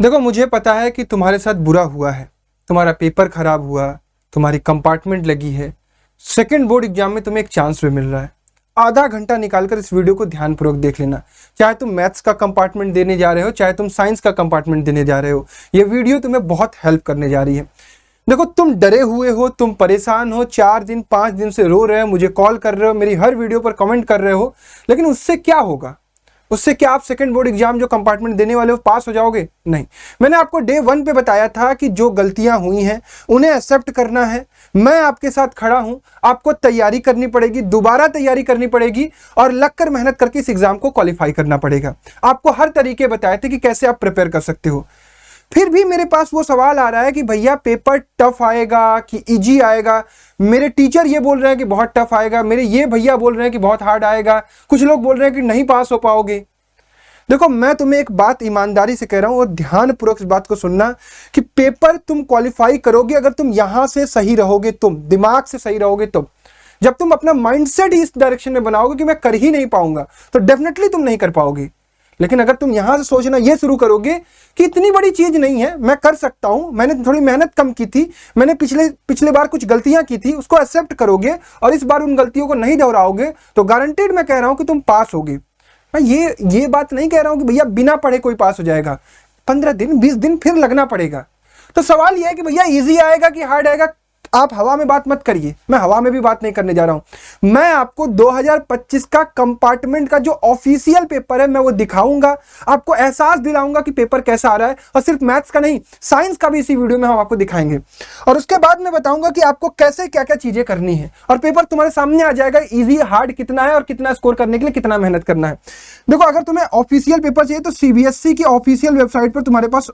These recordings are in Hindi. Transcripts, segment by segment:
देखो, मुझे पता है कि तुम्हारे साथ बुरा हुआ है, तुम्हारा पेपर खराब हुआ, तुम्हारी कंपार्टमेंट लगी है, सेकंड बोर्ड एग्जाम में तुम्हें एक चांस भी मिल रहा है। आधा घंटा निकालकर इस वीडियो को ध्यानपूर्वक देख लेना। चाहे तुम मैथ्स का कंपार्टमेंट देने जा रहे हो, चाहे तुम साइंस का कंपार्टमेंट देने जा रहे हो, ये वीडियो तुम्हें बहुत हेल्प करने जा रही है। देखो, तुम डरे हुए हो, तुम परेशान हो, 4 दिन 5 दिन से रो रहे हो, मुझे कॉल कर रहे हो, मेरी हर वीडियो पर कमेंट कर रहे हो, लेकिन उससे क्या होगा? उससे क्या आप सेकंड बोर्ड एग्जाम जो कंपार्टमेंट देने वाले हो पास हो जाओगे? नहीं। मैंने आपको डे 1 पे बताया था कि जो गलतियां हुई हैं उन्हें एक्सेप्ट करना है। मैं आपके साथ खड़ा हूं, आपको तैयारी करनी पड़ेगी, दोबारा तैयारी करनी पड़ेगी और लगकर मेहनत करके इस एग्जाम को क्वालिफाई करना पड़ेगा। आपको हर तरीके बताए थे कि कैसे आप प्रिपेयर कर सकते हो। फिर भी मेरे पास वो सवाल आ रहा है कि भैया पेपर टफ आएगा कि इजी आएगा। मेरे टीचर ये बोल रहे हैं कि बहुत टफ आएगा, मेरे ये भैया बोल रहे हैं कि बहुत हार्ड आएगा, कुछ लोग बोल रहे हैं कि नहीं पास हो पाओगे। देखो, मैं तुम्हें एक बात ईमानदारी से कह रहा हूं और ध्यानपूर्वक इस बात को सुनना कि पेपर तुम क्वालिफाई करोगे अगर तुम यहां से सही रहोगे, तुम दिमाग से सही रहोगे। तुम जब तुम अपना माइंडसेट ही इस डायरेक्शन में बनाओगे कि मैं कर ही नहीं पाऊंगा, तो डेफिनेटली तुम नहीं कर पाओगे। लेकिन अगर तुम यहां से सोचना ये शुरू करोगे कि इतनी बड़ी चीज नहीं है, मैं कर सकता हूं, मैंने थोड़ी मेहनत कम की थी, मैंने पिछले बार कुछ गलतियां की थी, उसको एक्सेप्ट करोगे और इस बार उन गलतियों को नहीं दोहराओगे, तो गारंटेड मैं कह रहा हूं कि तुम पास होगे। मैं ये बात नहीं कह रहा हूं कि भैया बिना पढ़े कोई पास हो जाएगा। 15 दिन 20 दिन फिर लगना पड़ेगा। तो सवाल यह है कि भैया इजी आएगा कि हार्ड आएगा? आप हवा में बात मत करिए, मैं हवा में भी बात नहीं करने जा रहा हूं। मैं आपको 2025 का कंपार्टमेंट का जो ऑफिशियल पेपर है मैं वो दिखाऊंगा, आपको एहसास दिलाऊंगा कि पेपर कैसा आ रहा है। और सिर्फ मैथ्स का नहीं, साइंस का भी इसी वीडियो में हम आपको दिखाएंगे। और उसके बाद मैं बताऊंगा कि आपको कैसे क्या क्या चीजें करनी है और पेपर तुम्हारे सामने आ जाएगा, इजी हार्ड कितना है और कितना स्कोर करने के लिए कितना मेहनत करना है। देखो, अगर तुम्हें ऑफिशियल पेपर चाहिए तो सीबीएसई की ऑफिशियल वेबसाइट पर तुम्हारे पास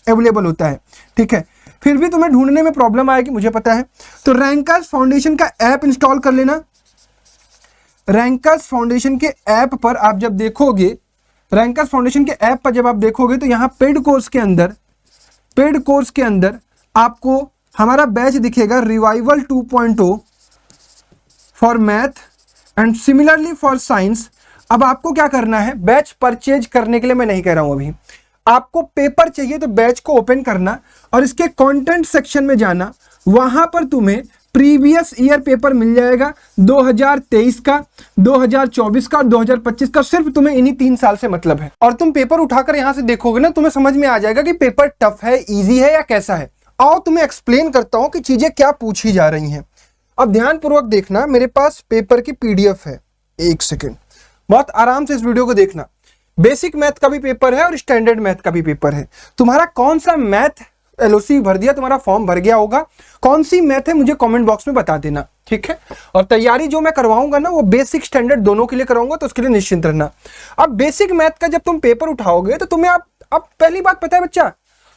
अवेलेबल होता है, ठीक है। फिर भी तुम्हें ढूंढने में प्रॉब्लम आएगी, मुझे पता है, तो रैंकर्स फाउंडेशन का ऐप इंस्टॉल कर लेना। रैंकर्स फाउंडेशन के ऐप पर आप जब देखोगे, रैंकर्स फाउंडेशन के ऐप पर जब आप देखोगे तो यहां पेड कोर्स के अंदर आपको हमारा बैच दिखेगा, revival 2.0 for math and similarly for science. अब आपको क्या करना है, बैच परचेज करने के लिए मैं नहीं कह रहा हूं अभी, आपको पेपर चाहिए तो बैच को ओपन करना और इसके कंटेंट सेक्शन में जाना। वहां पर तुम्हें प्रीवियस ईयर पेपर मिल जाएगा, 2023 का, 2024 का और 2025 का। सिर्फ तुम्हें इन्हीं 3 साल से मतलब है। और तुम पेपर उठाकर यहां से देखोगे ना, तुम्हें समझ में आ जाएगा कि पेपर टफ है, इजी है या कैसा है। आओ तुम्हें एक्सप्लेन करता हूं कि चीजें क्या पूछी जा रही हैं। अब ध्यानपूर्वक देखना, मेरे पास पेपर की पीडीएफ है। 1 सेकेंड, बहुत आराम से इस वीडियो को देखना। बेसिक मैथ का भी पेपर है और स्टैंडर्ड मैथ का भी पेपर है। तुम्हारा कौन सा मैथ एलओसी भर दिया, तुम्हारा फॉर्म भर गया होगा, कौन सी मैथ है मुझे कमेंट बॉक्स में बता देना, ठीक है। और तैयारी जो मैं करवाऊंगा ना वो बेसिक स्टैंडर्ड दोनों के लिए कराऊंगा, तो उसके लिए निश्चिंत रहना। अब बेसिक मैथ का जब तुम पेपर उठाओगे तो तुम्हें अब पहली बात पता है बच्चा,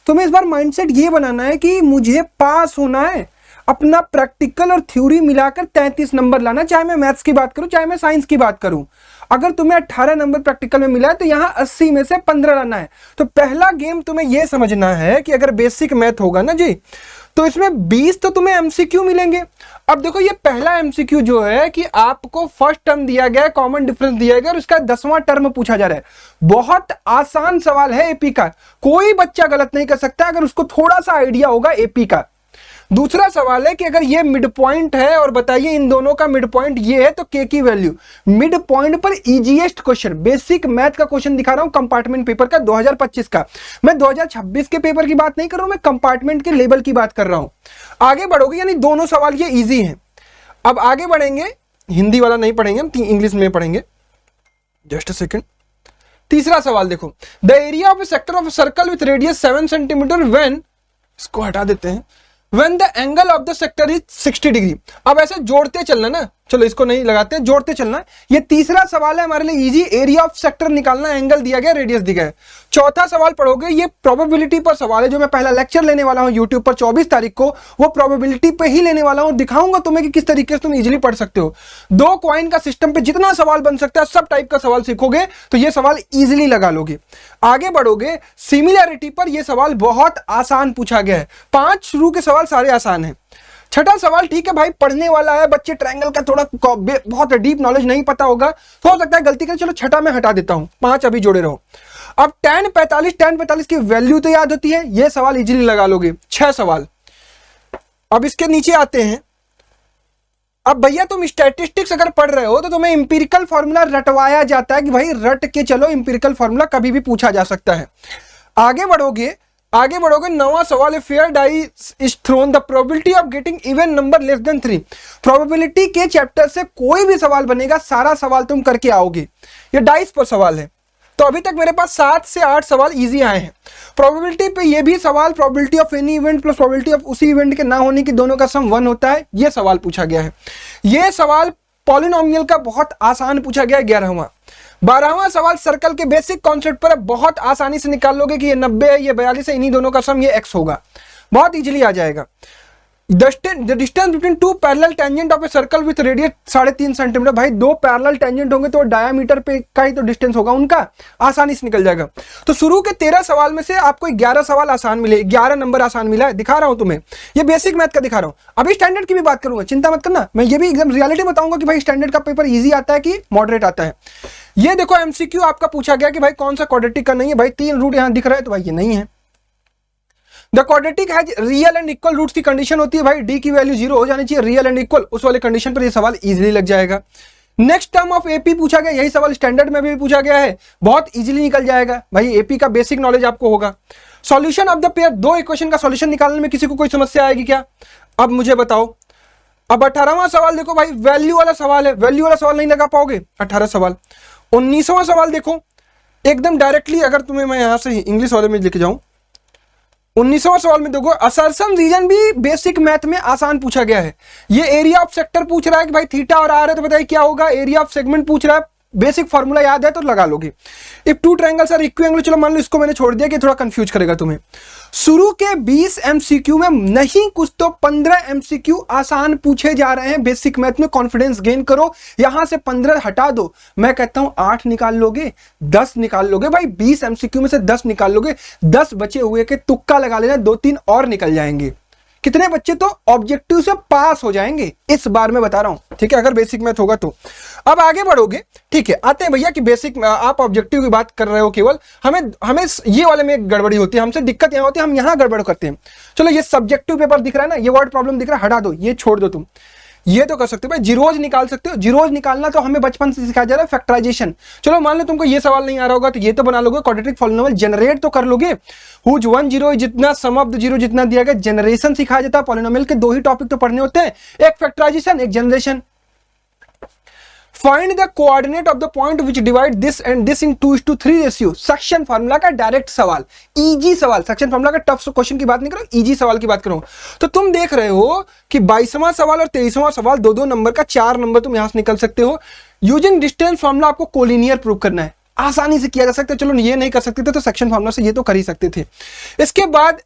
तुम्हें इस बार माइंडसेट ये बनाना है कि मुझे पास होना है। अपना प्रैक्टिकल और थ्योरी मिलाकर 33 नंबर लाना, चाहे मैं मैथ्स की बात करूं चाहे मैं साइंस की बात करूं। अगर तुम्हें 18 नंबर प्रैक्टिकल में मिला है तो यहां 80 में से 15 लाना है। तो पहला गेम तुम्हें यह समझना है कि अगर बेसिक मैथ होगा ना जी, तो इसमें 20 तो तुम्हें एमसीक्यू मिलेंगे। अब देखो, ये पहला एमसीक्यू जो है कि आपको फर्स्ट टर्म दिया गया है, कॉमन डिफरेंस दिया गया और उसका 10वां टर्म पूछा जा रहा है। बहुत आसान सवाल है एपी का, कोई बच्चा गलत नहीं कर सकता अगर उसको थोड़ा सा आइडिया होगा एपी का। दूसरा सवाल है कि अगर ये मिड पॉइंट है और बताइए इन दोनों का मिड पॉइंट ये है तो के की वैल्यू। मिड पॉइंट पर इजीएस्ट क्वेश्चन, बेसिक मैथ का क्वेश्चन दिखा रहा हूं कंपार्टमेंट पेपर का 2025 का। मैं 2026 के पेपर की बात नहीं कर रहा हूं, मैं कंपार्टमेंट के लेवल की बात कर रहा हूं। आगे बढ़ोगे, यानी दोनों सवाल ये इजी हैं। अब आगे बढ़ेंगे, हिंदी वाला नहीं पढ़ेंगे हम, इंग्लिश में पढ़ेंगे। Just a second. तीसरा सवाल देखो, the area of A sector of circle with radius 7 centimetre when, इसको हटा देते हैं, when the angle of the sector is 60 degree. अब ऐसे जोड़ते चलना ना, चलो इसको नहीं लगाते हैं, जोड़ते चलना। ये तीसरा सवाल है हमारे लिए इजी, एरिया ऑफ सेक्टर निकालना, एंगल दिया गया, रेडियस दिया गया। चौथा सवाल पढ़ोगे, ये प्रोबेबिलिटी पर सवाल है, जो मैं पहला लेक्चर लेने वाला हूं यूट्यूब पर 24 तारीख को, वो प्रोबेबिलिटी पे ही लेने वाला हूं। दिखाऊंगा तुम्हें कि किस तरीके से तुम इजीली पढ़ सकते हो। 2 कॉइन का सिस्टम पे जितना सवाल बन सकता है सब टाइप का सवाल सीखोगे तो ये सवाल इजीली लगा लोगे। आगे बढ़ोगे, सिमिलैरिटी पर यह सवाल बहुत आसान पूछा गया है। 5 शुरू के सवाल सारे आसान हैं। छठा सवाल, ठीक है भाई, पढ़ने वाला है, बच्चे ट्रायंगल का थोड़ा बहुत डीप नॉलेज नहीं पता होगा तो हो सकता है गलती करें, चलो छठा में हटा देता हूं, 5 अभी जोड़े रहो। अब tan 45 की वैल्यू तो याद होती है, ये सवाल इजीली लगा लोगे, 6 सवाल। अब इसके नीचे आते हैं। अब भैया तुम स्टैटिस्टिक्स अगर पढ़ रहे हो तो तुम्हें इंपिरिकल फॉर्मूला रटवाया जाता है कि भाई रट के चलो, इंपिरिकल फॉर्मूला कभी भी पूछा जा सकता है। आगे बढ़ोगे 9वां सवाल है, fair dice is thrown the probability of getting even number less than 3। Probability के चैप्टर से कोई भी सवाल बनेगा, सारा सवाल तुम करके आओगे। ये डाइस पर सवाल है, तो अभी तक मेरे पास 7 से 8 सवाल इजी आए हैं। प्रोबेबिलिटी पे ये भी सवाल, probability of any event plus probability of उसी इवेंट के ना होने की, दोनों का सम 1 होता है, ये सवाल पूछा गया है। ये सवाल पॉलिनोमियल का बहुत आसान पूछा गया है, 11वां। 12वां सवाल सर्कल के बेसिक कॉन्सेप्ट पर, बहुत आसानी से निकाल लोगे कि ये 90 है, ये 42 है, इन्हीं दोनों का सम ये x होगा, बहुत इजीली आ जाएगा। The distance between two parallel tangent of a circle with radius 3.5 centimetre. भाई दो पैरेलल टेंजेंट होंगे तो डायमीटर पे का ही तो डिस्टेंस होगा उनका, आसानी से निकल जाएगा। तो शुरू के 13 सवाल में से आपको 11 सवाल आसान मिले, 11 नंबर आसान मिला है। दिखा रहा हूं तुम्हें, ये बेसिक मैथ का दिखा रहा हूं। अभी स्टैंडर्ड की भी बात करूंगा, चिंता मत करना, मैं ये भी एकदम रियलिटी बताऊंगा कि भाई स्टैंडर्ड का पेपर ईजी आता है कि मॉडरेट आता है। ये देखो एमसीक्यू आपका पूछा गया कि भाई कौन सा क्वाड्रेटिक का नहीं है। भाई 3 रूट यहां दिख रहा है, तो भाई ये नहीं है। The quadratic has real and equal roots की कंडीशन होती है, भाई डी की वैल्यू 0 हो जानी चाहिए, रियल एंड इक्वल, उस वाले कंडीशन पर ये सवाल इजीली लग जाएगा। नेक्स्ट टर्म ऑफ एपी पूछा गया, यही सवाल स्टैंडर्ड में भी पूछा गया है, बहुत इजीली निकल जाएगा। भाई एपी का बेसिक नॉलेज आपको होगा। Solution of the pair, 2 equation का सॉल्यूशन निकालने में किसी को कोई समस्या आएगी क्या? अब मुझे बताओ। अब 18वां सवाल देखो भाई, वैल्यू वाला सवाल है, वैल्यू वाला सवाल नहीं लगा पाओगे। 18 सवाल। 19वां सवाल देखो, एकदम डायरेक्टली, अगर तुम्हें मैं यहां से इंग्लिश वाले में लिख जाऊं, 19वां सवाल में देखो, असर्शन रीजन भी बेसिक मैथ में आसान पूछा गया है। ये एरिया ऑफ सेक्टर पूछ रहा है कि भाई थीटा और आर है, तो बताइए क्या होगा। एरिया ऑफ सेगमेंट पूछ रहा है, बेसिक फॉर्मूला याद है तो लगा लोगे। इफ टू ट्रायंगल्स आर इक्विएंगल, चलो मान लो इसको मैंने छोड़ दिया कि थोड़ा कंफ्यूज करेगा तुम्हें। शुरू के 20 एमसीक्यू में नहीं कुछ तो 15 एमसीक्यू आसान पूछे जा रहे हैं बेसिक मैथ में। कॉन्फिडेंस गेन करो, यहां से 15 हटा दो, मैं कहता हूं 8 निकाल लोगे, 10 निकाल लोगे। भाई 20 एमसीक्यू में से 10 निकाल लोगे, 10 बचे हुए के तुक्का लगा लेना, 2-3 और निकल जाएंगे। कितने बच्चे तो ऑब्जेक्टिव से पास हो जाएंगे, इस बार मैं बता रहा हूं, ठीक है, अगर बेसिक मैथ होगा तो। अब आगे बढ़ोगे, ठीक है, आते हैं भैया कि बेसिक, आप ऑब्जेक्टिव की बात कर रहे हो केवल, हमें ये वाले में गड़बड़ी होती है, हमसे दिक्कत यहां होती है, हम यहां गड़बड़ करते हैं। चलो ये सब्जेक्टिव पेपर दिख रहा है ना, ये वर्ड प्रॉब्लम दिख रहा है, हटा दो, ये छोड़ दो तुम। ये तो कर सकते हो भाई, जीरोज निकाल सकते हो। जीरोज निकालना तो हमें बचपन से सिखाया जा रहा है, फैक्टराइजेशन। चलो मान लो तुमको ये सवाल नहीं आ रहा होगा, तो ये तो बना लोगे, क्वाड्रेटिक पॉलिनोमियल जनरेट तो कर लोगे। हुज 1 0 जितना, सम ऑफ द जीरो जितना दिया गया, जनरेशन सिखाया जाता है। पॉलिनोमियल के 2 ही टॉपिक तो पढ़ने होते हैं, एक फैक्टराइजेशन, एक generation. Find the coordinate of the point which divide this and this in 2:3 ratio. Suction formula का डायरेक्ट सवाल, इजी सवाल, सक्शन फार्मूला का टफ क्वेश्चन की बात नहीं करो, इजी सवाल की बात करो। तो तुम देख रहे हो कि 22वां सवाल और 23वां सवाल 2-2 नंबर का, 4 नंबर तुम यहां से निकल सकते हो। यूजिंग डिस्टेंस फार्मूला आपको कोलिनियर प्रूव करना है, आसानी से किया जा सकता है। चलो ये नहीं कर सकते थे तो सेक्शन फार्मूला से ये तो कर ही सकते थे। इसके बाद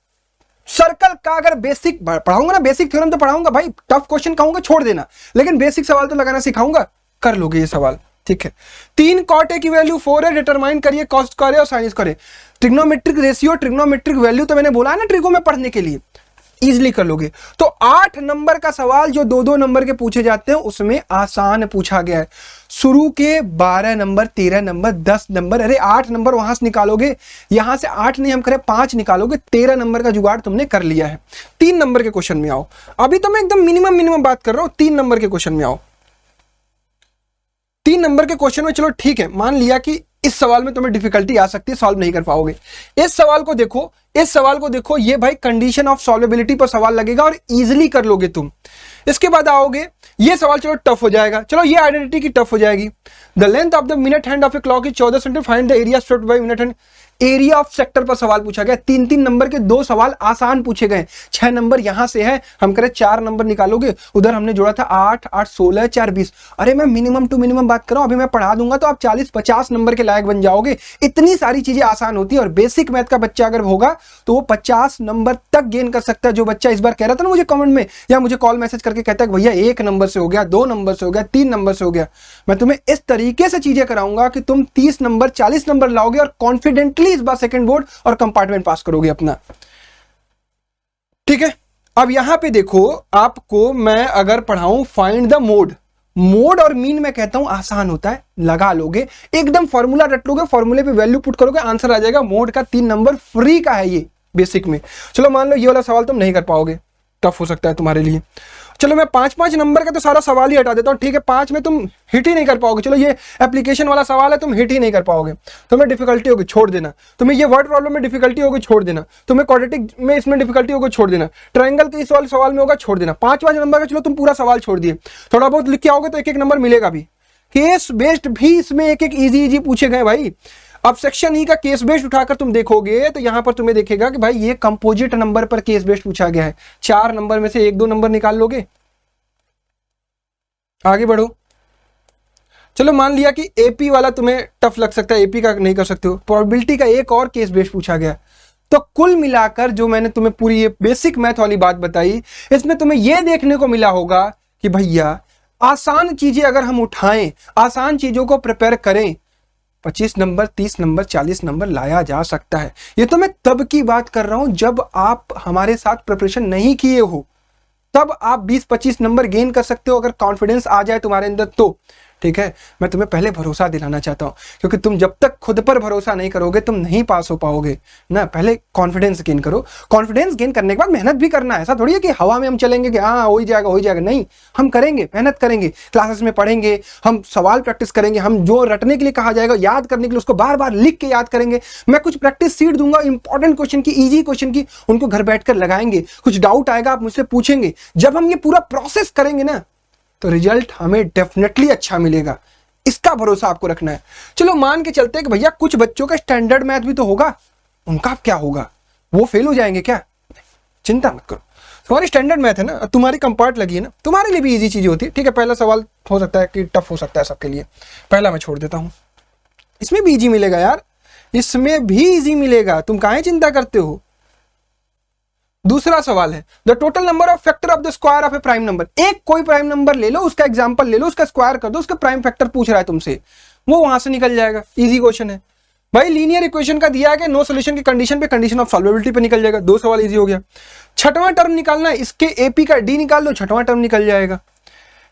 सर्कल का अगर बेसिक पढ़ाऊंगा ना, बेसिक थ्योरम तो पढ़ाऊंगा भाई, टफ क्वेश्चन कहूंगा छोड़ देना, लेकिन बेसिक सवाल तो लगाना सिखाऊंगा, कर लोगे ये सवाल, ठीक है। 3 cot A की वैल्यू 4 है, डिटरमाइन करिए कॉस स्क्वायर और sine square. Trigonometric ratio, trigonometric value तो मैंने बोला है ना ट्रिगो में पढ़ने के लिए, इजीली कर लोगे। तो 8 नंबर का सवाल जो 2-2 नंबर के पूछे जाते हैं उसमें आसान पूछा गया है। शुरू के 12 नंबर, 13 नंबर, 10 नंबर, अरे 8 नंबर वहां से निकालोगे, यहां से 8 नहीं हम करें 5 निकालोगे, 13 नंबर का जुगाड़ तुमने कर लिया है। 3 नंबर के क्वेश्चन में आओ, अभी तो मैं एकदम मिनिमम बात कर रहा हूं, 3 नंबर के क्वेश्चन में आओ। 3 नंबर के क्वेश्चन में, चलो ठीक है, मान लिया कि इस सवाल में तुम्हें डिफिकल्टी आ सकती है, सॉल्व नहीं कर पाओगे। इस सवाल को देखो, इस सवाल को देखो, ये भाई कंडीशन ऑफ सॉल्वेबिलिटी पर सवाल लगेगा और इजीली कर लोगे तुम। इसके बाद आओगे, ये सवाल चलो टफ हो जाएगा, चलो ये आइडेंटिटी की टफ हो जाएगी। The length of the minute hand of a clock is 14 centimetre, find the area swept by minute hand. Area of sector पर सवाल पूछा गया, 3-3 नंबर के 2 सवाल आसान पूछे गए। 6 नंबर यहां से है, हम करें 4 नंबर निकालोगे, उधर हमने जोड़ा था 8, 8, 16, 4, 20। अरे मैं मिनिमम टू मिनिमम बात कर रहा हूं, अभी मैं पढ़ा दूंगा तो आप 40-50 नंबर के लायक बन जाओगे। इतनी सारी चीजें आसान होती है, और बेसिक मैथ का बच्चा अगर होगा तो वो 50 नंबर तक गेन कर सकता है। जो बच्चा इस बार कह रहा था ना मुझे कमेंट में या मुझे कॉल मैसेज करके कहता है कि भैया 1 नंबर से हो गया, 2 नंबर से हो गया, 3 नंबर से हो गया, मैं तुम्हें इस तरीके से चीजें कराऊंगा कि तुम 30 नंबर 40 नंबर लाओगे और कॉन्फिडेंटली इस बार सेकंड बोर्ड और कंपार्टमेंट पास करोगे अपना, ठीक है। अब यहां पे देखो, आपको मैं अगर पढ़ाऊं फाइंड द मोड, मोड और मीन मैं कहता हूं आसान होता है, लगा लोगे, एकदम फॉर्मूला रट लोगे, फॉर्मूले पे वैल्यू पुट करोगे, आंसर आ जाएगा। मोड का 3 नंबर फ्री का है ये बेसिक में। चलो मान लो ये वाला सवाल तुम नहीं कर पाओगे, टफ हो सकता है तुम्हारे लिए। चलो मैं 5-5 नंबर का तो सारा सवाल ही हटा देता हूं, ठीक है, 5 में तुम हिट ही नहीं कर पाओगे। चलो ये एप्लीकेशन वाला सवाल है, तुम हिट ही नहीं कर पाओगे, तुम्हें डिफिकल्टी होगी, छोड़ देना। तुम्हें ये वर्ड प्रॉब्लम में डिफिकल्टी होगी, छोड़ देना। तुम्हें क्वाड्रेटिक में इसमें डिफिकल्टी होगी, छोड़ देना। ट्रायंगल के इस वाले सवाल में होगा, छोड़ देना। 5-5 नंबर का चलो तुम पूरा सवाल छोड़ दिए, थोड़ा बहुत लिख के आओगे तो 1-1 नंबर मिलेगा भी। केस बेस्ड भी इसमें 1-1 इजी पूछे गए भाई। अब सेक्शन ई का केस बेस्ड उठाकर तुम देखोगे तो यहां पर तुम्हें देखेगा कि भाई ये कंपोजिट नंबर पर केस बेस्ड पूछा गया है। 4 नंबर में से 1-2 नंबर निकाल लोगे, आगे बढ़ो। चलो मान लिया कि एपी वाला तुम्हें टफ लग सकता है, एपी का नहीं कर सकते हो, प्रोबेबिलिटी का एक और केस बेस्ड पूछा गया। तो कुल मिलाकर जो मैंने तुम्हें पूरी ये बेसिक मैथ वाली बात बताई, इसमें तुम्हें यह देखने को मिला होगा कि भैया आसान चीजें अगर हम उठाएं, आसान चीजों को प्रिपेयर करें, 25 नंबर 30 नंबर 40 नंबर लाया जा सकता है। ये तो मैं तब की बात कर रहा हूं जब आप हमारे साथ प्रिपरेशन नहीं किए हो, तब आप 20-25 नंबर गेन कर सकते हो अगर कॉन्फिडेंस आ जाए तुम्हारे अंदर तो। ठीक है, मैं तुम्हें पहले भरोसा दिलाना चाहता हूं, क्योंकि तुम जब तक खुद पर भरोसा नहीं करोगे तुम नहीं पास हो पाओगे ना। पहले कॉन्फिडेंस गेन करो, कॉन्फिडेंस गेन करने के बाद मेहनत भी करना है। ऐसा थोड़ी है कि हवा में हम चलेंगे कि हाँ हो ही जाएगा, नहीं, हम करेंगे, मेहनत करेंगे, क्लासेस में पढ़ेंगे, हम सवाल प्रैक्टिस करेंगे, हम जो रटने के लिए कहा जाएगा याद करने के लिए उसको बार बार लिख के याद करेंगे। मैं कुछ प्रैक्टिस सीट दूंगा इंपॉर्टेंट क्वेश्चन की, इजी क्वेश्चन की, उनको घर बैठकर लगाएंगे। कुछ डाउट आएगा आप मुझसे पूछेंगे, जब हम ये पूरा प्रोसेस करेंगे ना तो रिजल्ट हमें डेफिनेटली अच्छा मिलेगा, इसका भरोसा आपको रखना है। चलो मान के चलते हैं कि भैया कुछ बच्चों का स्टैंडर्ड मैथ भी तो होगा, उनका क्या होगा, वो फेल हो जाएंगे क्या? चिंता मत करो, तुम्हारी स्टैंडर्ड मैथ है ना, तुम्हारी कंपार्ट लगी है ना, तुम्हारे लिए भी इजी चीजें होती है। ठीक है, पहला सवाल हो सकता है कि टफ हो सकता है सबके लिए, पहला मैं छोड़ देता हूं। इसमें भी इजी मिलेगा यार, इसमें भी इजी मिलेगा, तुम काहे चिंता करते हो। दूसरा सवाल है, the total number of factor of the square of A prime number. एक कोई प्राइम नंबर ले लो, उसका एग्जांपल ले लो, उसका स्क्वायर कर दो, उसका प्राइम फैक्टर पूछ रहा है तुमसे, वो वहां से निकल जाएगा। इजी क्वेश्चन है भाई, लीनियर इक्वेशन का दिया है, नो सोल्यूशन की कंडीशन पे कंडीशन ऑफ सॉल्वेबिलिटी पे निकल जाएगा। 2 सवाल इजी हो गया। छठवां टर्म निकालना है, इसके एपी का डी निकाल लो, छठवां टर्म निकल जाएगा।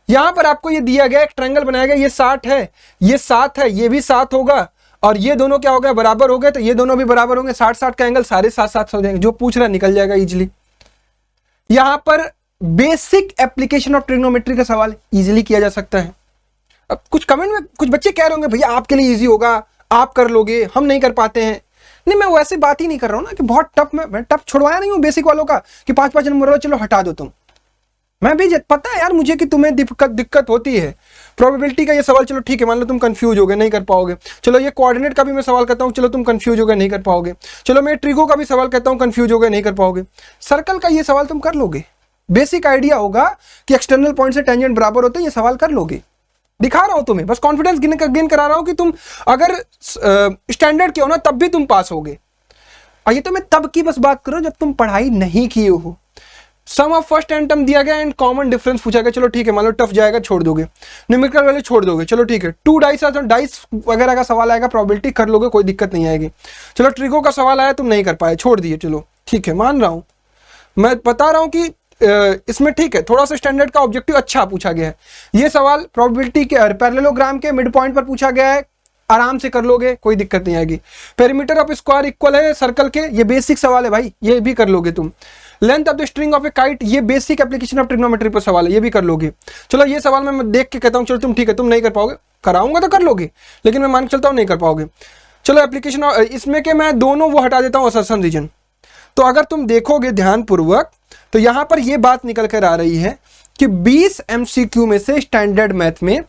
यहां पर आपको ये दिया गया, एक ट्रायंगल बनाया गया, ये 60 है, ये 7 है, ये भी 7 होगा, और ये दोनों क्या हो गया, बराबर हो गए, तो ये दोनों भी बराबर होंगे। 60-60 का एंगल सारे 7-7 हो जाएंगे, जो पूछ रहा है निकल जाएगा इजिली। यहां पर बेसिक एप्लीकेशन ऑफ ट्रिग्नोमेट्री का सवाल इजीली किया जा सकता है। अब कुछ कमेंट में कुछ बच्चे कह रहे होंगे भैया आपके लिए इजी होगा, आप कर लोगे, हम नहीं कर पाते हैं। नहीं, मैं वैसे बात ही नहीं कर रहा हूं ना कि बहुत टफ, मैं टफ छुड़वाया नहीं हूं बेसिक वालों का कि 5-5 नंबर वाला चलो हटा दो तुम। मैं भी पता है यार मुझे कि तुम्हें दिक्कत होती है। प्रोबेबिलिटी का ये सवाल चलो ठीक है, मान लो तुम कंफ्यूज हो गए, नहीं कर पाओगे। चलो ये कोऑर्डिनेट का भी मैं सवाल करता हूं, चलो तुम कंफ्यूज हो गए, नहीं कर पाओगे। चलो मैं ट्रिगो का भी सवाल कहता हूं, कंफ्यूज हो गए, नहीं कर पाओगे। सर्कल का ये सवाल तुम कर लोगे, बेसिक आइडिया होगा कि एक्सटर्नल पॉइंट से टेंजेंट बराबर होते हैं, ये सवाल कर लोगे। दिखा रहा हूं तुम्हें, बस कॉन्फिडेंस गेन करा रहा हूं कि तुम अगर स्टैंडर्ड के हो ना तब भी तुम पास होगे। और ये तो मैं तब की बस बात करो जब तुम पढ़ाई नहीं किए हो। सम ऑफ फर्स्ट एंड टर्म दिया गया एंड कॉमन डिफरेंस पूछा गया, चलो ठीक है, मान लो टफ जाएगा, छोड़ दोगे। न्यूमेरिकल वैल्यू छोड़ दोगे, चलो ठीक है। 2 डाइस डाइस वगैरह का सवाल आएगा, प्रोबेबिलिटी कर लोगे, कोई दिक्कत नहीं आएगी। चलो ट्रिगो का सवाल आया, तुम नहीं कर पाए, छोड़ दिए, चलो ठीक है, मान रहा हूं, मैं बता रहा हूं कि इसमें ठीक है, थोड़ा सा स्टैंडर्ड का ऑब्जेक्टिव अच्छा पूछा गया है। ये सवाल प्रोबेबिलिटी के पैरेललोग्राम के मिड पॉइंट पर पूछा गया है, आराम से कर लोगे, कोई दिक्कत नहीं आएगी। पेरीमीटर ऑफ स्क्वायर इक्वल है सर्कल के, ये बेसिक सवाल है भाई, ये भी कर लोगे तुम। Length of the string of A kite, ये बेसिक एप्लीकेशन ऑफ ट्रिग्नोमेट्री पर सवाल है, ये भी कर लोगे। चलो ये सवाल मैं देख के कहता हूं, चलो तुम ठीक है, तुम नहीं कर पाओगे, कराऊंगा तो कर लोगे, लेकिन मैं मान के चलता हूं नहीं कर पाओगे। चलो एप्लीकेशन इसमें के मैं दोनों वो हटा देता हूं, असर्शन रीजन। तो अगर तुम देखोगे ध्यानपूर्वक तो यहां पर यह बात निकल कर आ रही है कि 20 MCQ में से स्टैंडर्ड मैथ में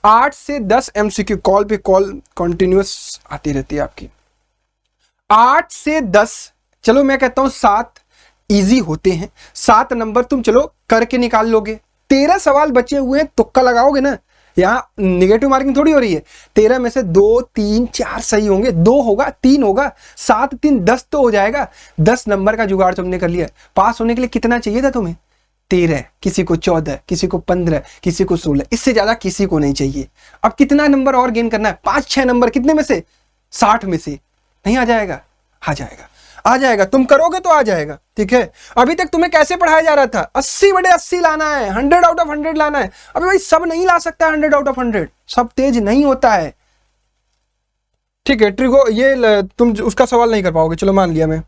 8 से 10 MCQ, कॉल पे कॉल कंटिन्यूअस आती रहती है आपकी, 8 से 10, चलो मैं कहता हूं 7 इजी होते हैं। 7 नंबर तुम चलो करके निकाल लोगे। 13 सवाल बचे हुए हैं, तुक्का लगाओगे ना, यहां निगेटिव मार्किंग थोड़ी हो रही है। 13 में से 2, 3, 4 सही होंगे, 2 होगा, 3 होगा, 7, 3, 10 तो हो जाएगा। 10 नंबर का जुगाड़ तुमने कर लिया। पास होने के लिए कितना चाहिए था तुम्हें? 13, किसी को 14, किसी को 15, किसी को 16, इससे ज्यादा किसी को नहीं चाहिए। अब कितना नंबर और गेन करना है? 5-6 नंबर, कितने में से? 60 में से नहीं आ जाएगा? आ जाएगा। आ जाएगा, तुम करोगे तो आ जाएगा, ठीक है। अभी तक तुम्हें कैसे पढ़ाया जा रहा था, 80/80 लाना है, 100 आउट ऑफ 100 लाना है। अभी भाई सब नहीं ला सकता 100 आउट ऑफ 100, सब तेज नहीं होता है, ठीक है। ट्रिगो ये तुम उसका सवाल नहीं कर पाओगे, चलो मान लिया मैं,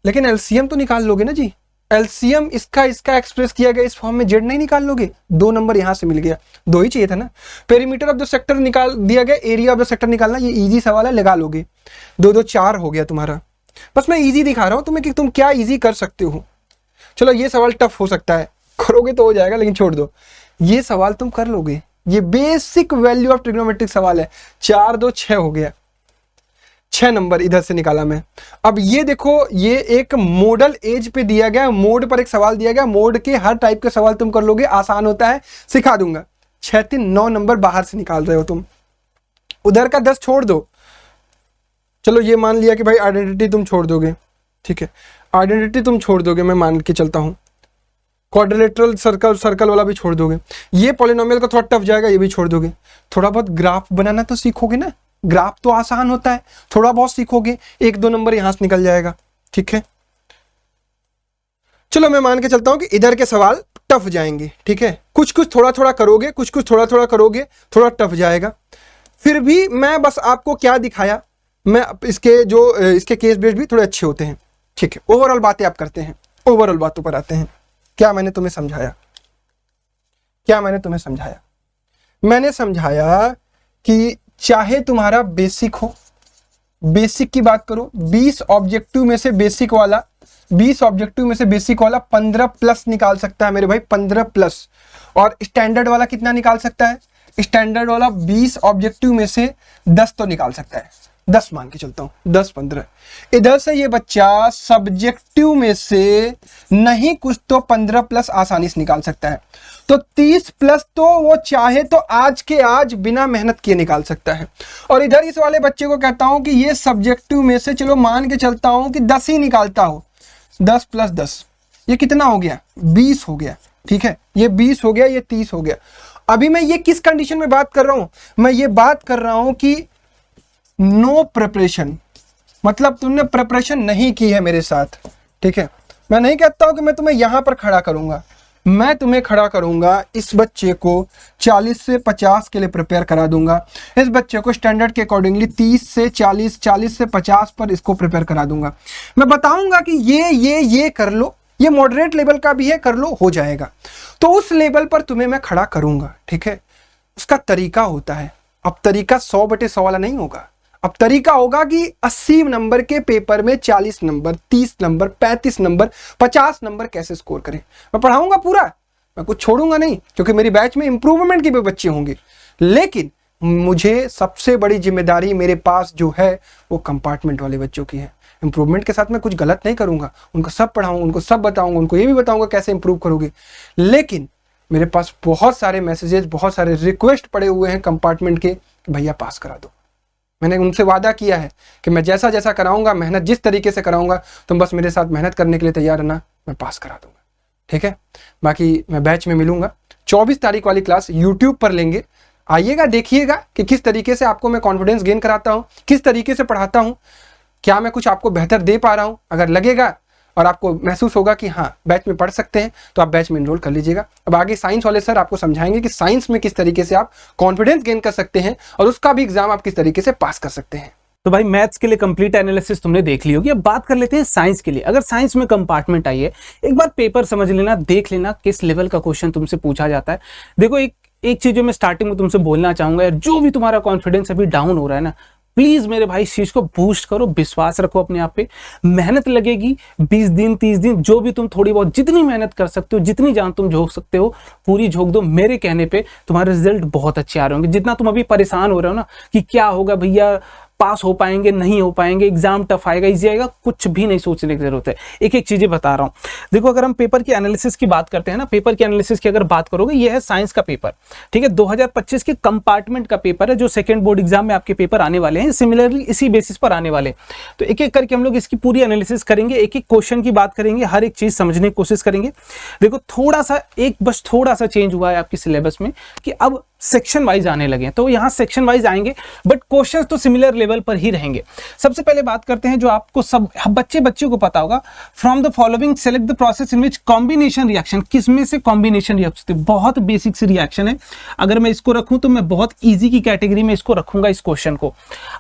लेकिन एलसीएम तो निकाल लोगे ना जी। एलसीएम इसका एक्सप्रेस किया गया इस फॉर्म में, जेड नहीं निकाल लोगे, 2 नंबर यहां से मिल गया, 2 ही चाहिए था ना। पेरीमीटर ऑफ द सेक्टर निकाल दिया गया, एरिया ऑफ द सेक्टर निकालना, ये इजी सवाल है, लगा लोगे। 2 2 4 हो गया तुम्हारा। बस मैं इजी दिखा रहा हूं तुम्हें कि तुम क्या इजी कर सकते हो। चलो ये सवाल टफ हो सकता है, करोगे तो हो जाएगा, लेकिन छोड़ दो, ये सवाल तुम कर लोगे। ये बेसिक वैल्यू ऑफ ट्रिग्नोमेट्रिक सवाल है। 4 2 6 हो गया, 6 नंबर इधर से निकाला मैं। अब ये देखो, ये एक मॉडल एज पे दिया गया, मोड पर एक सवाल दिया गया, मोड के हर टाइप के सवाल तुम कर लोगे, आसान होता है, सिखा दूंगा। 6 3 9 नंबर बाहर से निकाल रहे हो तुम, उधर का 10 छोड़ दो। चलो ये मान लिया कि भाई आइडेंटिटी तुम छोड़ दोगे, ठीक है, आइडेंटिटी तुम छोड़ दोगे, मैं मान के चलता हूं। क्वाड्रिलेटरल सर्कल वाला भी छोड़ दोगे। ये पॉलिनोमियल का थोड़ा टफ जाएगा, ये भी छोड़ दोगे। थोड़ा बहुत ग्राफ बनाना तो सीखोगे ना, ग्राफ तो आसान होता है, थोड़ा बहुत सीखोगे, 1 2 नंबर यहां से निकल जाएगा, ठीक है। चलो मैं मान के चलता हूं कि इधर के सवाल टफ जाएंगे, ठीक है। कुछ कुछ थोड़ा थोड़ा करोगे, कुछ कुछ थोड़ा थोड़ा करोगे, थोड़ा टफ जाएगा। फिर भी मैं बस आपको क्या दिखाया, मैं इसके केस बेस्ड भी थोड़े अच्छे होते हैं, ठीक है। ओवरऑल बातें आप करते हैं, ओवरऑल बातों पर आते हैं। क्या मैंने तुम्हें समझाया, क्या मैंने तुम्हें समझाया? मैंने समझाया कि चाहे तुम्हारा बेसिक हो, बेसिक की बात करो, 20 ऑब्जेक्टिव में से बेसिक वाला 15 प्लस निकाल सकता है मेरे भाई, 15 प्लस। और स्टैंडर्ड वाला कितना निकाल सकता है? स्टैंडर्ड वाला 20 ऑब्जेक्टिव में से 10 तो निकाल सकता है, 10 मान के चलता हूं, 10 15। इधर से ये बच्चा सब्जेक्टिव में से नहीं कुछ तो 15 प्लस आसानी से निकाल सकता है। तो 30 प्लस तो वो चाहे तो आज के आज बिना मेहनत किए निकाल सकता है। और इधर इस वाले बच्चे को कहता हूं कि ये सब्जेक्टिव में से चलो मान के चलता हूं कि 10 ही निकालता हो, 10 प्लस 10 ये कितना हो गया? 20 हो गया, ठीक है। ये 20 हो गया, ये 30 हो गया। अभी मैं ये किस कंडीशन में बात कर रहा हूं? मैं ये बात कर रहा हूं कि नो प्रिपरेशन, मतलब तुमने प्रिपरेशन नहीं की है मेरे साथ, ठीक है। मैं नहीं कहता हूं कि मैं तुम्हें यहां पर खड़ा करूंगा, मैं तुम्हें खड़ा करूंगा, इस बच्चे को 40 से 50 के लिए प्रिपेयर करा दूंगा, इस बच्चे को स्टैंडर्ड के अकॉर्डिंगली 30 से 40, 40 से 50 पर इसको प्रिपेयर करा दूंगा। मैं बताऊंगा कि ये कर लो, ये मॉडरेट लेवल का भी है, कर लो, हो जाएगा। तो उस लेवल पर तुम्हें मैं खड़ा करूंगा, ठीक है। उसका तरीका होता है, अब तरीका 100/100 वाला नहीं होगा। अब तरीका होगा कि 80 नंबर के पेपर में 40 नंबर, 30 नंबर, 35 नंबर, 50 नंबर कैसे स्कोर करें। मैं पढ़ाऊंगा पूरा, मैं कुछ छोड़ूंगा नहीं, क्योंकि मेरी बैच में इंप्रूवमेंट के भी बच्चे होंगे। लेकिन मुझे सबसे बड़ी जिम्मेदारी मेरे पास जो है वो कंपार्टमेंट वाले बच्चों की है। इंप्रूवमेंट के साथ मैं कुछ गलत नहीं करूंगा, उनको सब पढ़ाऊंगा, उनको सब बताऊंगा, उनको ये भी बताऊंगा कैसे इंप्रूव करोगे। लेकिन मेरे पास बहुत सारे मैसेजेस, बहुत सारे रिक्वेस्ट पड़े हुए हैं कंपार्टमेंट के, भैया पास करा दो। मैंने उनसे वादा किया है कि मैं जैसा जैसा कराऊंगा, मेहनत जिस तरीके से कराऊंगा, तुम बस मेरे साथ मेहनत करने के लिए तैयार रहना, मैं पास करा दूंगा, ठीक है। बाकी मैं बैच में मिलूंगा, 24 तारीख वाली क्लास यूट्यूब पर लेंगे, आइएगा, देखिएगा कि किस तरीके से आपको मैं कॉन्फिडेंस गेन कराता हूँ, किस तरीके से पढ़ाता हूँ, क्या मैं कुछ आपको बेहतर दे पा रहा हूँ। अगर लगेगा और आपको महसूस होगा कि हाँ बैच में पढ़ सकते हैं, तो आप बैच में इनरोल कर लीजिएगा। अब आगे साइंस वाले सर आपको समझाएंगे कि साइंस में किस तरीके से आप कॉन्फिडेंस गेन कर सकते हैं और उसका भी एग्जाम आप किस तरीके से पास कर सकते हैं। तो भाई मैथ्स के लिए कंप्लीट एनालिसिस तुमने देख ली होगी। अब बात कर लेते हैं साइंस के लिए। अगर साइंस में कंपार्टमेंट आई है, एक बार पेपर समझ लेना, देख लेना किस लेवल का क्वेश्चन तुमसे पूछा जाता है। देखो एक चीज जो मैं स्टार्टिंग में तुमसे बोलना चाहूंगा यार, जो भी तुम्हारा कॉन्फिडेंस अभी डाउन हो रहा है ना, प्लीज मेरे भाई इस चीज को बूस्ट करो, विश्वास रखो अपने आप पे, मेहनत लगेगी। 20 दिन 30 दिन जो भी तुम थोड़ी बहुत जितनी मेहनत कर सकते हो, जितनी जान तुम झोंक सकते हो, पूरी झोंक दो। मेरे कहने पे तुम्हारे रिजल्ट बहुत अच्छे आ रहे होंगे। जितना तुम अभी परेशान हो रहे हो ना कि क्या होगा भैया, पास हो पाएंगे नहीं हो पाएंगे, एग्जाम टफ आएगा इजी आएगा, कुछ भी नहीं सोचने की जरूरत है। एक एक चीजें बता रहा हूं। देखो अगर हम पेपर की एनालिसिस की बात करते हैं ना, पेपर की एनालिसिस की अगर बात करोगे, ये है साइंस का पेपर, ठीक है। 2025 के कंपार्टमेंट का पेपर है, जो सेकंड बोर्ड एग्जाम में आपके पेपर आने वाले हैं, सिमिलरली इसी बेसिस पर आने वाले। तो एक एक करके हम लोग इसकी पूरी एनालिसिस करेंगे, एक एक क्वेश्चन की बात करेंगे, हर एक चीज समझने की कोशिश करेंगे। देखो थोड़ा सा बस थोड़ा सा चेंज हुआ है आपके सिलेबस में कि अब सेक्शन वाइज आने लगे हैं, तो यहाँ सेक्शन वाइज आएंगे बट क्वेश्चंस तो सिमिलर लेवल पर ही रहेंगे। सबसे पहले बात करते हैं जो आपको सब बच्चे को पता होगा, from the following select the process in which combination reaction, किसमें से कॉम्बिनेशन रिएक्शन, बहुत बेसिक से रिएक्शन है। अगर मैं इसको रखूं तो मैं बहुत ईजी की कैटेगरी में इसको रखूंगा इस क्वेश्चन को।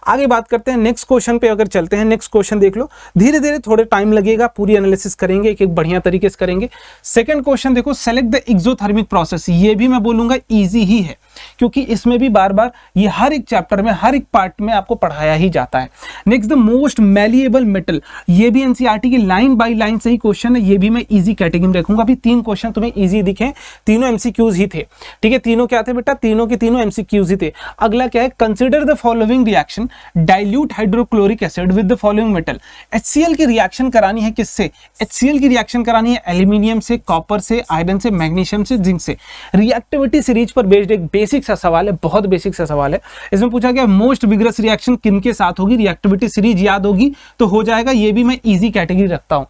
आगे बात करते हैं नेक्स्ट क्वेश्चन पे, अगर चलते हैं नेक्स्ट क्वेश्चन देख लो, धीरे धीरे थोड़े टाइम लगेगा, पूरी एनालिसिस करेंगे, एक बढ़िया तरीके से करेंगे। सेकंड क्वेश्चन देखो, सेलेक्ट द एक्सोथर्मिक प्रोसेस, ये भी मैं बोलूंगा ईजी ही है क्योंकि इसमें भी बार बार ये हर एक चैप्टर में हर एक पार्ट में आपको पढ़ाया ही जाता है। Next the most malleable metal, ये भी एनसीईआरटी की लाइन बाय लाइन से ही क्वेश्चन है, ये भी मैं इजी कैटेगरी में रखूंगा। अभी 3 क्वेश्चन तुम्हें इजी दिखे, तीनों एमसीक्यूज ही थे, ठीक है, तीनों क्या थे बेटा, तीनों के तीनों एमसीक्यूज ही थे। अगला क्या है, consider the following reaction, dilute hydrochloric acid with the following metal. HCl की रिएक्शन करानी है किससे, HCl की रिएक्शन करानी है एल्यूमिनियम से, कॉपर से, आयरन से, मैग्नीशियम से, जिंक से। रिएक्टिविटी सीरीज पर बेस्ड एक बेसिक सा सवाल है, बहुत बेसिक सा सवाल है। इसमें पूछा गया मोस्ट विग्रस रिएक्शन किनके साथ होगी, रिएक्टिविटी सीरीज याद होगी तो हो जाएगा, ये भी मैं इजी कैटेगरी रखता हूं।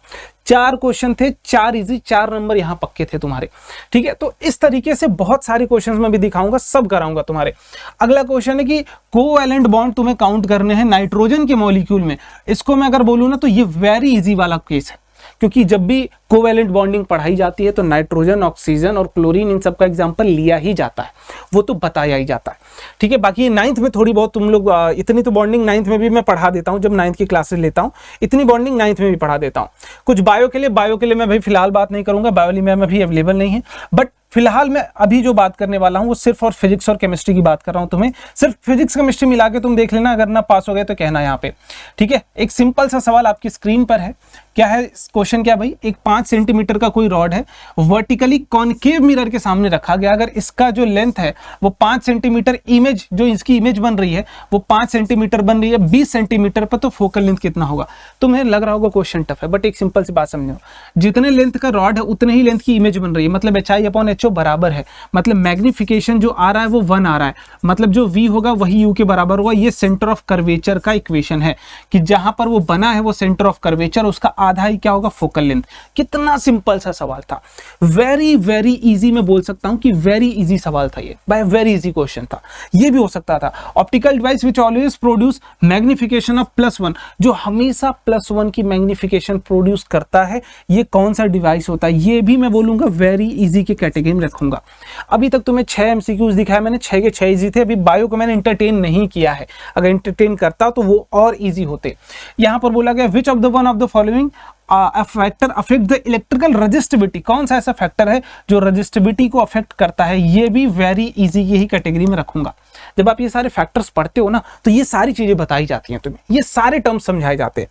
4 क्वेश्चन थे, 4 इजी, 4 नंबर यहां पक्के थे तुम्हारे, ठीक है। तो इस तरीके से बहुत सारे क्वेश्चंस मैं भी दिखाऊंगा, सब कराऊंगा तुम्हारे। अगला क्वेश्चन है कि कोवैलेंट बॉन्ड तुम्हें काउंट करने हैं नाइट्रोजन के मॉलिक्यूल में। इसको मैं अगर बोलूं ना तो ये वेरी इजी वाला केस है, क्योंकि जब भी कोवैलेंट बॉन्डिंग पढ़ाई जाती है तो नाइट्रोजन, ऑक्सीजन और क्लोरीन इन सब का एग्जांपल लिया ही जाता है, वो तो बताया ही जाता है, ठीक है। बाकी 9th में थोड़ी बहुत तुम लोग इतनी तो बॉन्डिंग 9th में भी मैं पढ़ा देता हूं, जब 9th की क्लासेस लेता हूं इतनी बॉन्डिंग 9th में भी पढ़ा देता हूं। कुछ बायो के लिए मैं भाई फिलहाल बात नहीं करूंगा, बायो में अभी अवेलेबल नहीं है, बट फिलहाल मैं अभी जो बात करने वाला हूं वो सिर्फ और फिजिक्स और केमिस्ट्री की बात कर रहा हूं। तुम्हें सिर्फ फिजिक्स केमिस्ट्री मिला के तुम देख लेना, अगर ना पास हो गए तो कहना यहाँ पे, ठीक है। एक सिंपल सा सवाल आपकी स्क्रीन पर है, क्या है क्वेश्चन, क्या भाई, एक 5 सेंटीमीटर का कोई रॉड है, वर्टिकली कॉनकेव मिरर के सामने रखा गया। अगर इसका जो लेंथ है वो 5 सेंटीमीटर, इमेज जो इसकी इमेज बन रही है वो 5 सेंटीमीटर बन रही है 20 सेंटीमीटर पर, तो फोकल लेंथ कितना होगा। तुम्हें लग रहा होगा क्वेश्चन टफ है, बट एक सिंपल सी बात समझो, जितने लेंथ का रॉड है उतने ही लेंथ की इमेज बन रही है, मतलब HI/HO बराबर है, मतलब मैग्निफिकेशन जो आ रहा है वो 1 आ रहा है, मतलब जो V होगा वही U के बराबर होगा। ये सेंटर ऑफ कर्वेचर का इक्वेशन है कि जहां पर वो बना है वो सेंटर ऑफ कर्वेचर, उसका आधा ही क्या होगा, फोकल लेंथ। कितना सिंपल सा सवाल था, वेरी वेरी इजी, मैं बोल सकता हूं कि वेरी इजी सवाल था ये, बाय वेरी इजी क्वेश्चन था। ये भी हो सकता था, optical device which always produce magnification of +1, जो हमेशा +1 की मैग्निफिकेशन प्रोड्यूस करता है, ये कौन सा डिवाइस होता है, ये भी मैं बोलूंगा वेरी इजी की कैटेगरी में रखूंगा। अभी तक तुम्हें 6 MCQs दिखाया मैंने, 6 के 6 इजी थे। अभी बायो को मैंने इंटरटेन नहीं किया है, अगर इंटरटेन करता तो वो और इजी होते। यहां पर बोला गया which of the one of the following factor affect the electrical resistivity, कौन सा ऐसा फैक्टर है जो रजिस्टिविटी को अफेक्ट करता है, ये भी वेरी इजी की ही कैटेगरी में रखूंगा। जब आप ये सारे फैक्टर्स पढ़ते हो ना तो ये सारी चीजें बताई जाती हैं तुम्हें, ये सारे टर्म्स समझाए जाते हैं।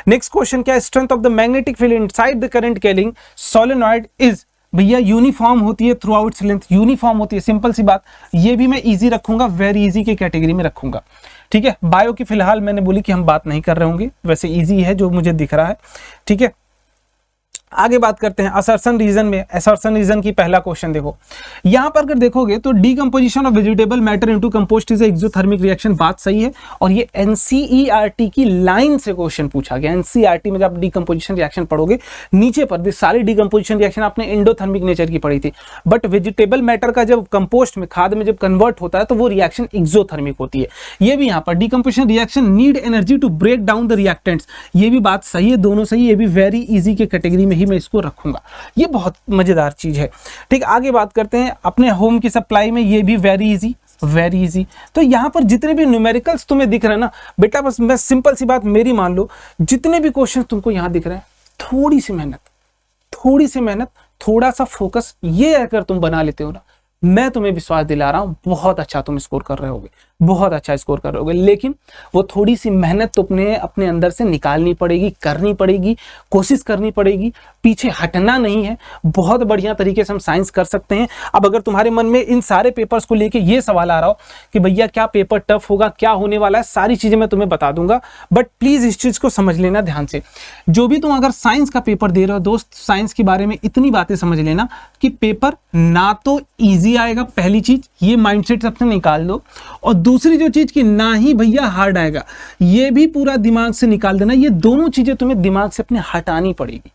नेक्स्ट क्वेश्चन क्या है, strength of the magnetic field inside the current carrying solenoid is, भैया यूनिफॉर्म होती है थ्रू आउट लेंथ, यूनिफॉर्म होती है, सिंपल सी बात। ये भी मैं इजी रखूंगा, वेरी इजी की कैटेगरी में रखूंगा, ठीक है। बायो की फिलहाल मैंने बोली कि हम बात नहीं कर रहे होंगे, वैसे इजी है जो मुझे दिख रहा है, ठीक है। आगे बात करते हैं असर्शन रीजन में। असर्शन रीजन की पहला क्वेश्चन देखो, यहां पर अगर देखोगे तो decomposition of vegetable matter into compost is exothermic reaction, बात सही है, और ये एनसीईआरटी की लाइन से क्वेश्चन पूछा गया। एनसीईआरटी में जब डीकंपोजिशन रिएक्शन पढ़ोगे नीचे पर सारी डीकंपोजिशन रिएक्शन आपने एंडोथर्मिक नेचर की पढ़ी थी, बट वेजिटेबल मैटर का जब कंपोस्ट में, खाद में जब कन्वर्ट होता है तो वो रिएक्शन एक्सोथर्मिक होती है। ये भी यहाँ पर decomposition reaction need energy to break down the reactants, ये भी बात सही है, दोनों सही, ये भी वेरी इजी के कैटेगरी में मैं इसको रखूंगा, ये बहुत मजेदार चीज है, ठीक। आगे बात करते हैं अपने होम की सप्लाई में, ये भी वेरी इजी, वेरी इजी। तो यहां पर जितने भी न्यूमेरिकल्स तुम्हें दिख रहे हैं ना बेटा, बस मैं सिंपल सी बात मेरी मान लो, जितने भी क्वेश्चन तुमको यहां दिख रहे हैं, थोड़ी सी मेहनत, थोड़ा सा फोकस, ये अगर तुम बना लेते हो ना, मैं तुम्हें विश्वास दिला रहा हूं बहुत अच्छा तुम स्कोर कर रहे होगे, बहुत अच्छा स्कोर कर रहे होगे। लेकिन वो थोड़ी सी मेहनत तुमने अपने अंदर से निकालनी पड़ेगी, करनी पड़ेगी, कोशिश करनी पड़ेगी, पीछे हटना नहीं है। बहुत बढ़िया तरीके से हम साइंस कर सकते हैं। अब अगर तुम्हारे मन में इन सारे पेपर्स को लेके ये सवाल आ रहा हो कि भैया क्या पेपर टफ होगा, क्या होने वाला है, सारी चीजें मैं तुम्हें बता दूंगा, बट प्लीज इस चीज को समझ लेना ध्यान से। जो भी तुम अगर साइंस का पेपर दे रहे हो दोस्त, साइंस के बारे में इतनी बातें समझ लेना कि पेपर ना तो ईजी आएगा, पहली चीज ये माइंडसेट सबसे निकाल दो, और दूसरी जो चीज कि ना ही भैया हार्ड आएगा, ये भी पूरा दिमाग से निकाल देना। ये दोनों चीजें तुम्हें दिमाग से अपने हटानी पड़ेगी।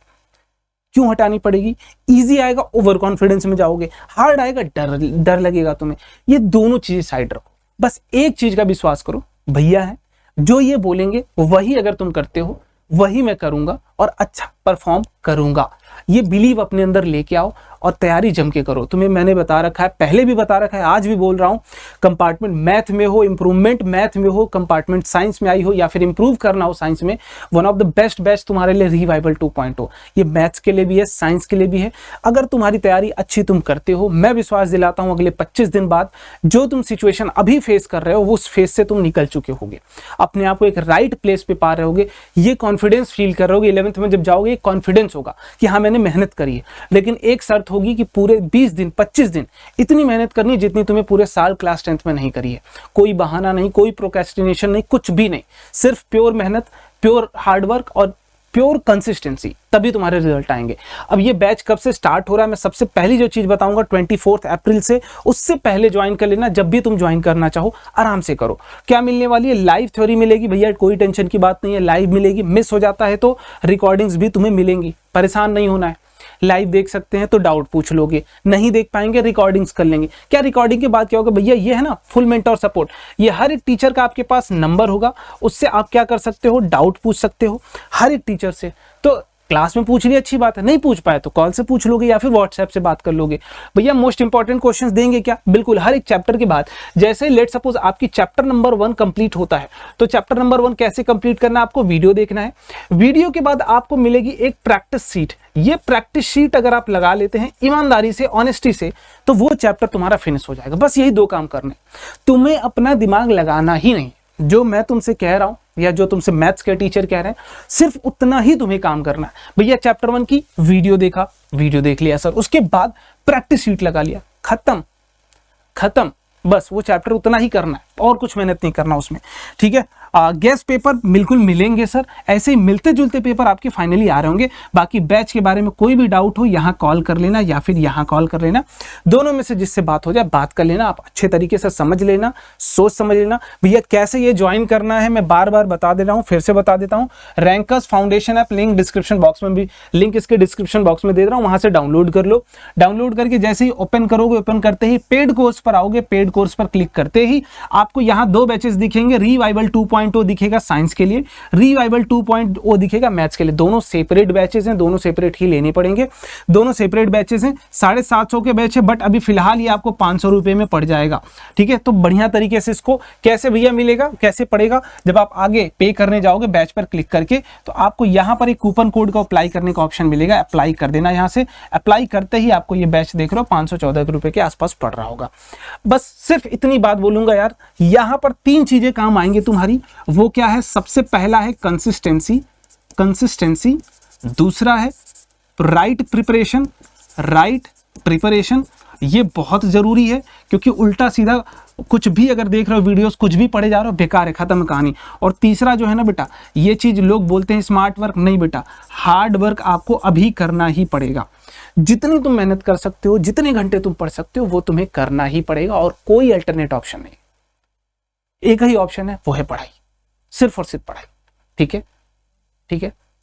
क्यों हटानी पड़ेगी? इजी आएगा ओवर कॉन्फिडेंस में जाओगे, हार्ड आएगा डर लगेगा तुम्हें। ये दोनों चीजें साइड रखो, बस एक चीज का विश्वास करो, भैया है जो ये बोलेंगे वही अगर तुम करते हो वही मैं करूंगा और अच्छा परफॉर्म करूंगा। ये बिलीव अपने अंदर लेके आओ और तैयारी जम के करो। तुम्हें मैंने बता रखा है, पहले भी बता रखा है, आज भी बोल रहा हूं, कंपार्टमेंट मैथ में हो, इंप्रूवमेंट मैथ में हो, कंपार्टमेंट साइंस में आई हो या फिर इंप्रूव करना हो साइंस में, one of the best batch तुम्हारे लिए रिवाइवल 2.0। ये मैथ्स के लिए भी है, साइंस के लिए भी है। अगर तुम्हारी तैयारी अच्छी तुम करते हो, मैं विश्वास दिलाता हूं अगले 25 दिन बाद जो तुम सिचुएशन अभी फेस कर रहे हो उस फेस से तुम निकल चुके होगे, अपने आप को एक राइट प्लेस पे पा रहे होगे, ये कॉन्फिडेंस फील कर रहे होगे। 11th में जब जाओगे एक कॉन्फिडेंस होगा कि हाँ मैंने मेहनत करी है, लेकिन एक शर्त होगी कि पूरे 20 दिन 25 दिन इतनी मेहनत करनी है जितनी तुम्हें पूरे साल क्लास 10th में नहीं करी है। कोई बहाना नहीं, कोई प्रोक्रेस्टिनेशन नहीं, कुछ भी नहीं, सिर्फ प्योर मेहनत, प्योर हार्डवर्क और प्योर कंसिस्टेंसी, तभी तुम्हारे रिजल्ट आएंगे। अब ये बैच कब से स्टार्ट हो रहा है, मैं सबसे पहली जो चीज बताऊंगा 24 अप्रैल से, उससे पहले ज्वाइन कर लेना। जब भी तुम ज्वाइन करना चाहो आराम से करो। क्या मिलने वाली है? लाइव थ्योरी मिलेगी भैया, कोई टेंशन की बात नहीं है, लाइव मिलेगी। मिस हो जाता है तो रिकॉर्डिंग्स भी तुम्हें मिलेंगी, परेशान नहीं होना है। लाइव देख सकते हैं तो डाउट पूछ लोगे, नहीं देख पाएंगे रिकॉर्डिंग्स कर लेंगे। क्या रिकॉर्डिंग के बाद क्या होगा भैया, ये है ना फुल मेंटर सपोर्ट, ये हर एक टीचर का आपके पास नंबर होगा, उससे आप क्या कर सकते हो, डाउट पूछ सकते हो हर एक टीचर से। तो क्लास में पूछ लिया अच्छी बात है, नहीं पूछ पाए तो कॉल से पूछ लोगे या फिर व्हाट्सएप से बात कर लोगे। भैया मोस्ट इंपॉर्टेंट क्वेश्चंस देंगे क्या? बिल्कुल, हर एक चैप्टर के बाद। जैसे लेट सपोज आपकी चैप्टर नंबर 1 कंप्लीट होता है तो चैप्टर नंबर 1 कैसे कंप्लीट करना है, आपको वीडियो देखना है। वीडियो के बाद आपको मिलेगी एक प्रैक्टिस शीट। ये प्रैक्टिस शीट अगर आप लगा लेते हैं ईमानदारी से, ऑनेस्टी से, तो वो चैप्टर तुम्हारा फिनिश हो जाएगा। बस यही 2 काम करने, तुम्हें अपना दिमाग लगाना ही नहीं। जो मैं तुमसे कह रहा हूं या जो तुमसे मैथ्स के टीचर कह रहे हैं, सिर्फ उतना ही तुम्हें काम करना है। भैया चैप्टर 1 की वीडियो देखा, वीडियो देख लिया सर, उसके बाद प्रैक्टिस शीट लगा लिया, खत्म। बस वो चैप्टर उतना ही करना है और कुछ मेहनत नहीं करना उसमें, ठीक है। गेस्ट पेपर बिल्कुल मिलेंगे सर, ऐसे ही मिलते जुलते पेपर आपके फाइनली आ रहे होंगे। बाकी बैच के बारे में कोई भी डाउट हो यहाँ कॉल कर लेना या फिर यहाँ कॉल कर लेना, दोनों में से जिससे बात हो जाए बात कर लेना। आप अच्छे तरीके से समझ लेना, सोच समझ लेना। भैया कैसे ये ज्वाइन करना है मैं बार बार बता दे रहा हूँ, फिर से बता देता हूँ। Rankers foundation app, link description box में भी, लिंक इसके डिस्क्रिप्शन बॉक्स में दे रहा हूँ, वहां से डाउनलोड कर लो। डाउनलोड करके जैसे ही ओपन करोगे, ओपन करते ही पेड कोर्स पर आओगे, पेड कोर्स पर क्लिक करते ही आपको यहाँ 2 बैचेस दिखेंगे। रिवाइवल 2.0 दिखेगा साइंस के लिए, रिवाइवल 2.0 दिखेगा मैथ्स के लिए। दोनों सेपरेट बैचेस हैं, दोनों सेपरेट ही लेने पड़ेंगे। दोनों सेपरेट बैचेस हैं, 750 के बैच है, बट अभी फिलहाल ये आपको 500 रुपए में पड़ जाएगा, ठीक है। तो बढ़िया तरीके से इसको कैसे भैया मिलेगा, कैसे पड़ेगा, जब आप आगे पे करने जाओगे बैच पर क्लिक करके, तो आपको यहाँ पर एक कूपन कोड का अप्लाई करने का ऑप्शन मिलेगा, अप्लाई कर देना। यहाँ से अप्लाई करते ही आपको ये बैच देख रहे हो 514 रुपए के आसपास पड़ रहा होगा। बस सिर्फ इतनी बात बोलूंगा यार, यहाँ पर 3 चीजें काम आएंगी तुम्हारी। वो क्या है? सबसे पहला है कंसिस्टेंसी, दूसरा है राइट प्रिपरेशन, ये बहुत जरूरी है क्योंकि उल्टा सीधा कुछ भी अगर देख रहे हो वीडियोस, कुछ भी पढ़े जा रहे हो, बेकार है, खत्म कहानी। और तीसरा जो है ना बेटा, ये चीज लोग बोलते हैं स्मार्ट वर्क, नहीं बेटा, हार्ड वर्क आपको अभी करना ही पड़ेगा। जितनी तुम मेहनत कर सकते हो, जितने घंटे तुम पढ़ सकते हो, वो तुम्हें करना ही पड़ेगा और कोई अल्टरनेट ऑप्शन नहीं। एक ही ऑप्शन है, वो है पढ़ाई, सिर्फ और सिर्फ पढ़ाई, ठीक है।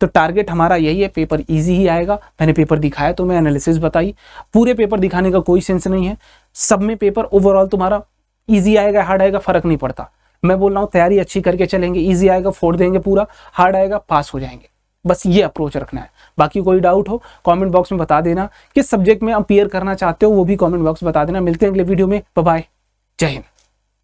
तो टारगेट हमारा यही है, पेपर इजी ही आएगा। मैंने पेपर दिखाया तो मैं एनालिसिस बताई, पूरे पेपर दिखाने का कोई सेंस नहीं है। सब में पेपर ओवरऑल तुम्हारा इजी आएगा, हार्ड आएगा, फर्क नहीं पड़ता। मैं बोल रहा हूँ तैयारी अच्छी करके चलेंगे, इजी आएगा फोड़ देंगे पूरा, हार्ड आएगा पास हो जाएंगे। बस ये अप्रोच रखना है। बाकी कोई डाउट हो कमेंट बॉक्स में बता देना, किस सब्जेक्ट में अपीयर करना चाहते हो वो भी कमेंट बॉक्स में बता देना। मिलते हैं अगले वीडियो में, बाय बाय, जय हिंद।